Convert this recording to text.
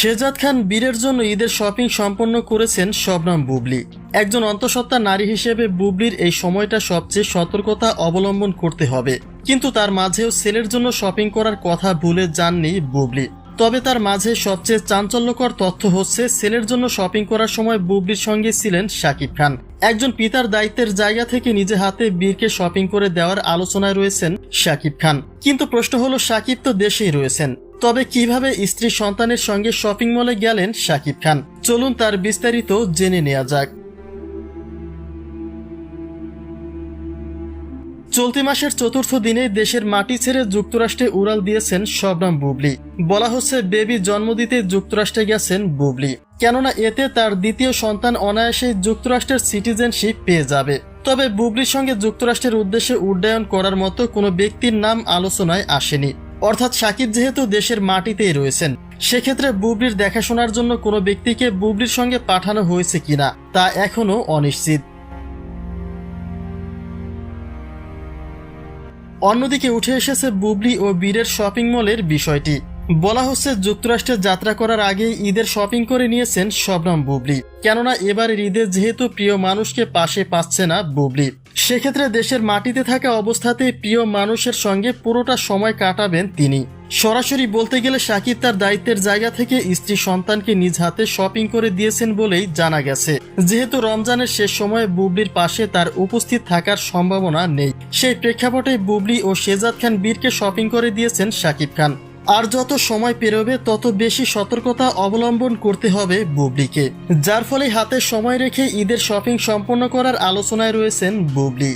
শেহজাদ খান বীরের জন্য ঈদের শপিং সম্পন্ন করেছেন শবনম বুবলী। একজন অন্তঃসত্ত্বা নারী হিসেবে বুবলীর এই সময়টা সবচেয়ে সতর্কতা অবলম্বন করতে হবে, কিন্তু তার মাঝেও ছেলের জন্য শপিং করার কথা ভুলে যাননি বুবলী। তবে তার মাঝে সবচেয়ে চাঞ্চল্যকর তথ্য হচ্ছে ছেলের জন্য শপিং করার সময় বুবলীর সঙ্গে ছিলেন শাকিব খান। একজন পিতার দায়িত্বের জায়গা থেকে নিজে হাতে বীরকে শপিং করে দেওয়ার আলোচনায় রয়েছেন শাকিব খান। কিন্তু প্রশ্ন হলো, শাকিব তো দেশেই রয়েছেন, তবে কিভাবে স্ত্রী সন্তানের সঙ্গে শপিং মলে গেলেন শাকিব খান? চলুন তার বিস্তারিত জেনে নেওয়া যাক। চলতি মাসের চতুর্থ দিনে দেশের মাটি ছেড়ে যুক্তরাষ্ট্রে উড়াল দিয়েছেন শবনম বুবলী। বলা হচ্ছে বেবি জন্ম দিতে যুক্তরাষ্ট্রে গেছেন বুবলী, কেননা এতে তার দ্বিতীয় সন্তান অনায়াসেই যুক্তরাষ্ট্রের সিটিজেনশিপ পেয়ে যাবে। তবে বুবলীর সঙ্গে যুক্তরাষ্ট্রের উদ্দেশ্যে উড্ডয়ন করার মতো কোনো ব্যক্তির নাম আলোচনায় আসেনি। অর্থাৎ শাকিব যেহেতু দেশের মাটিতেই রয়েছেন, সেক্ষেত্রে বুবলীর দেখাশোনার জন্য কোনো ব্যক্তিকে বুবলীর সঙ্গে পাঠানো হয়েছে কিনা তা এখনও অনিশ্চিত। অন্যদিকে উঠে এসেছে বুবলী ও বীরের শপিং মলের বিষয়টি। বলা হচ্ছে যুক্তরাষ্ট্রে যাত্রা করার আগেই ঈদের শপিং করে নিয়েছেন শবনম বুবলী, কেননা এবারের ঈদে যেহেতু প্রিয় মানুষকে পাশে পাচ্ছে না বুবলী, সেক্ষেত্রে দেশের মাটিতে থাকা অবস্থাতেই প্রিয় মানুষের সঙ্গে পুরোটা সময় কাটাবেন তিনি। সরাসরি বলতে গেলে শাকিব তার দায়িত্বের জায়গা থেকে স্ত্রী সন্তানকে নিজ হাতে শপিং করে দিয়েছেন বলেই জানা গেছে। যেহেতু রমজানের শেষ সময়ে বুবলীর পাশে তার উপস্থিত থাকার সম্ভাবনা নেই, সেই প্রেক্ষাপটে বুবলী ও শেহজাদ খান বীরকে শপিং করে দিয়েছেন শাকিব খান। আর যত সময় পেরোবে তত বেশি সতর্কতা অবলম্বন করতে হবে বুবলীকে, যার ফলে হাতে সময় রেখে ঈদের শপিং সম্পন্ন করার আলোচনায় রয়েছেন বুবলী।